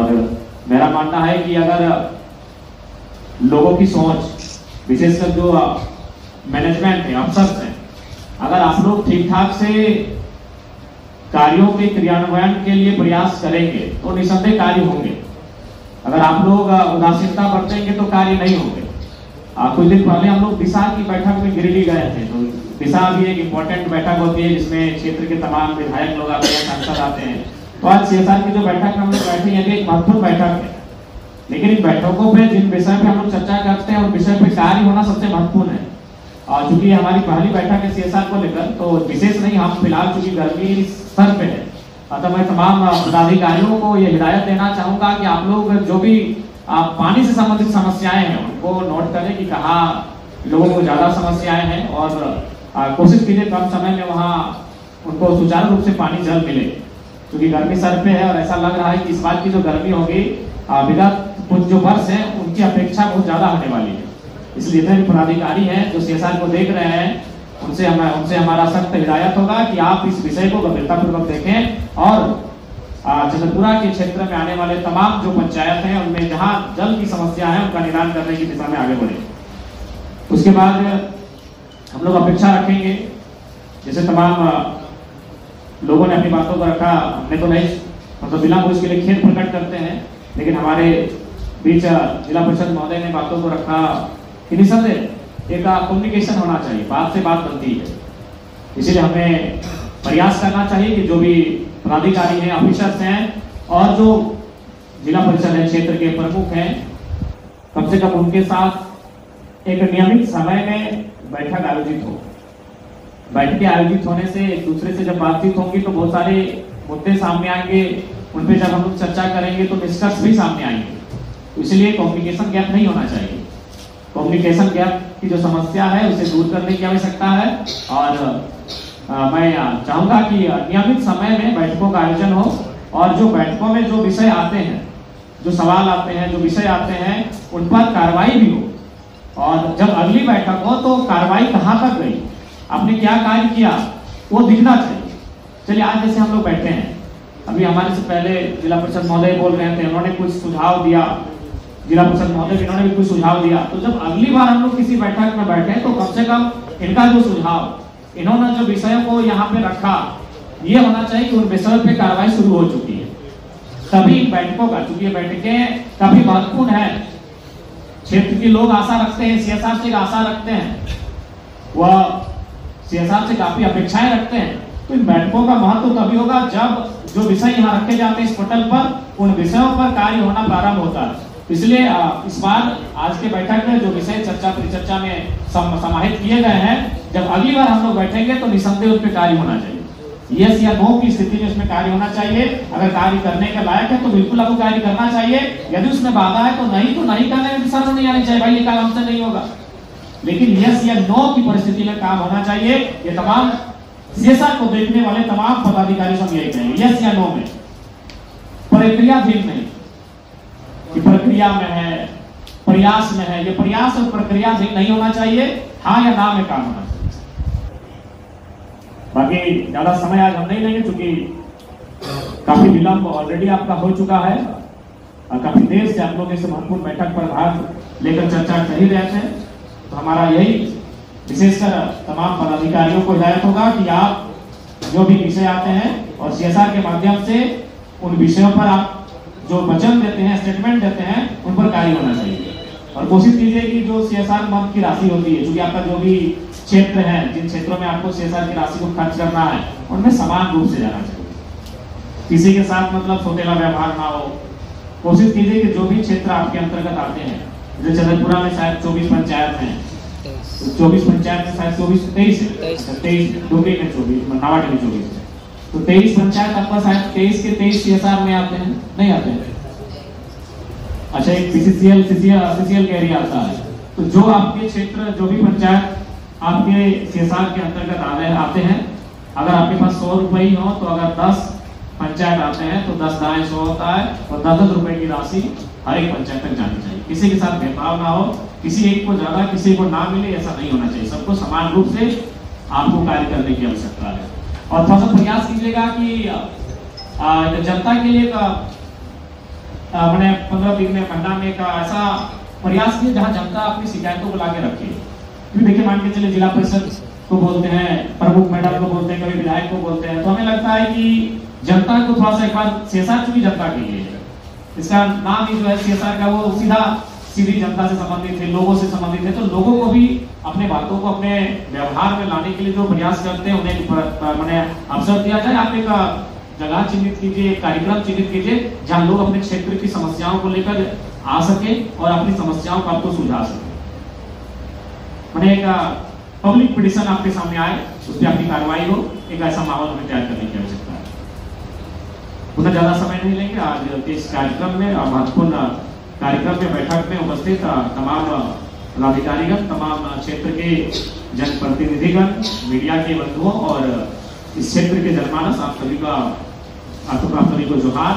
और मेरा मानना है कि अगर लोगों की सोच, विशेषकर जो मैनेजमेंट है, अफसर्स हैं, अगर आप लोग ठीक ठाक से कार्यों के क्रियान्वयन के लिए प्रयास करेंगे तो निसंदेह कार्य होंगे। अगर आप लोग उदासीनता बरतेंगे तो कार्य नहीं होंगे। कुछ दिन पहले हम लोग दिशा की बैठक में गिरिडीह गए थे। तो दिशा भी एक इम्पोर्टेंट बैठक होती है जिसमें क्षेत्र के तमाम विधायक लोग आते हैं, सांसद आते हैं। तो आज CSR की जो बैठक में हम लोग बैठे हैं, एक महत्वपूर्ण बैठक है, लेकिन इन बैठकों पे जिन विषय पे हम लोग चर्चा करते हैं उन विषय पे कार्य होना सबसे महत्वपूर्ण है। और चूंकि हमारी पहली बैठक है CSR को लेकर, तो विशेष नहीं, हम फिलहाल चूंकि गर्मी सर पे है, अतः मैं तमाम पदाधिकारियों को ये हिदायत देना चाहूंगा कि आप लोग जो भी पानी से संबंधित समस्याएं हैं उनको नोट करें कि कहाँ लोगों को ज्यादा समस्याएं हैं, और कोशिश कीजिए कम समय में वहाँ उनको सुचारू रूप से पानी जल मिले। क्योंकि गर्मी सर पे है और ऐसा लग रहा है कि इस बार की जो गर्मी होगी विगत कुछ जो वर्ष है उनकी अपेक्षा बहुत ज्यादा होने वाली है। इसलिए जितने भी पदाधिकारी हैं जो CSR को देख रहे हैं उनसे हमारा सख्त हिदायत होगा कि आप इस विषय को गंभीरतापूर्वक देखें और चंद्रपुरा के क्षेत्र में आने वाले तमाम जो पंचायत हैं उनमें जहां जल की समस्या है उनका निदान करने की दिशा में आगे बढ़े। उसके बाद हम लोग अपेक्षा रखेंगे, जैसे तमाम लोगों ने अपनी बातों को रखा, हमने तो नहीं मतलब बिना वो इसके लिए खेद प्रकट करते हैं, लेकिन हमारे बीच जिला परिषद महोदय ने बातों को रखा कि निसंदेह एक कम्युनिकेशन होना चाहिए, बात से बात बनती है। इसीलिए हमें प्रयास करना चाहिए कि जो भी पदाधिकारी हैं, ऑफिसर्स हैं और जो जिला परिषद है, क्षेत्र के प्रमुख हैं, कम से कम उनके साथ एक नियमित समय में बैठक आयोजित हो। बैठकें आयोजित होने से एक दूसरे से जब बातचीत होगी तो बहुत सारे मुद्दे सामने आएंगे, उन पे जब हम लोग चर्चा करेंगे तो निष्कर्ष भी सामने आएंगे। इसलिए कम्युनिकेशन गैप नहीं होना चाहिए। कम्युनिकेशन गैप की जो समस्या है उसे दूर करने की आवश्यकता है और मैं चाहूंगा कि नियमित समय में बैठकों का आयोजन हो और जो बैठकों में जो विषय आते हैं, जो सवाल आते हैं, जो विषय आते हैं, उन पर कार्रवाई भी हो और जब अगली बैठक हो तो कार्रवाई कहाँ तक गई, आपने क्या कार्य किया, वो दिखना चाहिए। चलिए आज जैसे हम लोग बैठे हैं, अभी हमारे से पहले जिला परिषद महोदय बोल रहे थे, उन्होंने कुछ सुझाव दिया, जिला परिषद महोदय इन्होंने भी कुछ सुझाव दिया। तो जब अगली बार हम लोग किसी बैठक में बैठे तो कम से कम इनका जो सुझाव, इन्होंने जो विषयों को यहाँ पे रखा, ये होना चाहिए कि उन विषयों पे कार्रवाई शुरू हो चुकी है। तभी बैठकों का, चूंकि ये बैठकें काफी महत्वपूर्ण है, क्षेत्र के लोग आशा रखते हैं, CSR से आशा रखते हैं, वह CSR से काफी अपेक्षाएं रखते हैं। तो इन बैठकों का महत्व तभी होगा जब जो विषय यहाँ रखे जाते हैं इस पटल पर, उन विषयों पर कार्य होना प्रारंभ होता है। इसलिए इस बार आज के बैठक में जो विषय चर्चा परिचर्चा में समाहित किए गए हैं, जब अगली बार हम लोग बैठेंगे तो निसंदेह उस पर कार्य होना चाहिए। यस या नो की स्थिति में उसमें कार्य होना चाहिए। अगर कार्य करने के लायक है तो बिल्कुल आपको कार्य करना चाहिए। यदि उसमें बाधा है तो नहीं करने में शर्म नहीं आनी चाहिए, भाई ये काम हमसे नहीं होगा। लेकिन यस या नो की परिस्थिति में काम होना चाहिए। ये तमाम CSR को देखने वाले तमाम पदाधिकारी सब यही कहेंगे, यस या नो में, प्रक्रिया ठीक नहीं कि प्रक्रिया में है, प्रयास में है। ये प्रयास और प्रक्रिया ठीक नहीं होना चाहिए, हाँ या ना में काम होना चाहिए। बाकी ज्यादा समय आज हम नहीं लेंगे क्योंकि काफी विलंब ऑलरेडी आपका हो चुका है और काफी देर से आप लोग इस महत्वपूर्ण बैठक पर भाग लेकर चर्चा कर ही रहे थे। तो हमारा यही विशेषकर तमाम पदाधिकारियों को हिदायत होगा कि आप जो भी विषय आते हैं और CSR के माध्यम से उन विषयों पर आप जो वचन देते हैं, स्टेटमेंट देते हैं, उन पर कार्य होना चाहिए। और कोशिश कीजिए कि जो CSR मद की राशि होती है, क्योंकि आपका जो भी क्षेत्र है, जिन क्षेत्रों में आपको CSR की राशि को खर्च करना है, उनमें समान रूप से जाना चाहिए। किसी के साथ मतलब सोतेला व्यवहार ना हो। कोशिश कीजिए कि जो भी क्षेत्र आपके अंतर्गत आते हैं, जैसे चंद्रपुरा में शायद 24 पंचायत हैं, 24 पंचायत में शायद 23 डुमरी में 24, नावाटी में 24, तो 23 पंचायत आपका शायद 23 के 23 CSR में आते हैं, नहीं आते हैं। अच्छा, एक CCL का एरिया आता है। तो जो आपके क्षेत्र, जो भी पंचायत आपके CSR के अंतर्गत आते हैं, अगर आपके पास 100 रुपए ही हो तो अगर 10 पंचायत आते हैं तो 10 दाएं 100 होता है और 10 रुपए की राशि हर एक पंचायत तक जानी चाहिए। किसी के साथ भेदभाव ना हो, किसी एक को ज्यादा किसी को ना मिले, ऐसा नहीं होना चाहिए। सबको समान रूप से आपको कार्य करने की आवश्यकता है। और थोड़ा सा प्रयास कीजिएगा कि जनता के लिए मैंने 15 दिन में महीना में एक ऐसा प्रयास किया जहां जनता अपनी शिकायतों को लाके रखे। क्योंकि देखिए मान के चले जिला परिषद को बोलते हैं, प्रमुख मैडम को बोलते हैं, कभी विधायक को बोलते हैं, तो हमें लगता है कि जनता को थोड़ा सा एक बार सीएसआर चूंकि जनता के लिए है, इसका नाम ही जो है सीएसआर का, वो सीधी जनता से संबंधित है, लोगों से संबंधित है। तो लोगों को भी अपने बातों को अपने व्यवहार में लाने के लिए जो प्रयास करते हैं उन्हें मैंने अवसर दिया जाए। आप एक जगह चिन्हित कीजिए, एक कार्यक्रम चिन्हित कीजिए जहां लोग अपने क्षेत्र की समस्याओं को लेकर आ सके और अपनी समस्याओं को आपको सुलझा सके। मैंने एक पब्लिक पिटिशन आपके सामने आए, उस पर आपकी कार्रवाई हो, एक ऐसा माहौल हमें तैयार करने की आवश्यकता है। उतना ज्यादा समय नहीं लेंगे। आज के इस कार्यक्रम में महत्वपूर्ण कार्यक्रम में बैठक में उपस्थित तमाम पदाधिकारीगण, तमाम क्षेत्र के जनप्रतिनिधिगण, मीडिया के बंधुओं और इस क्षेत्र के जनमानस, आप सभी को जोहार।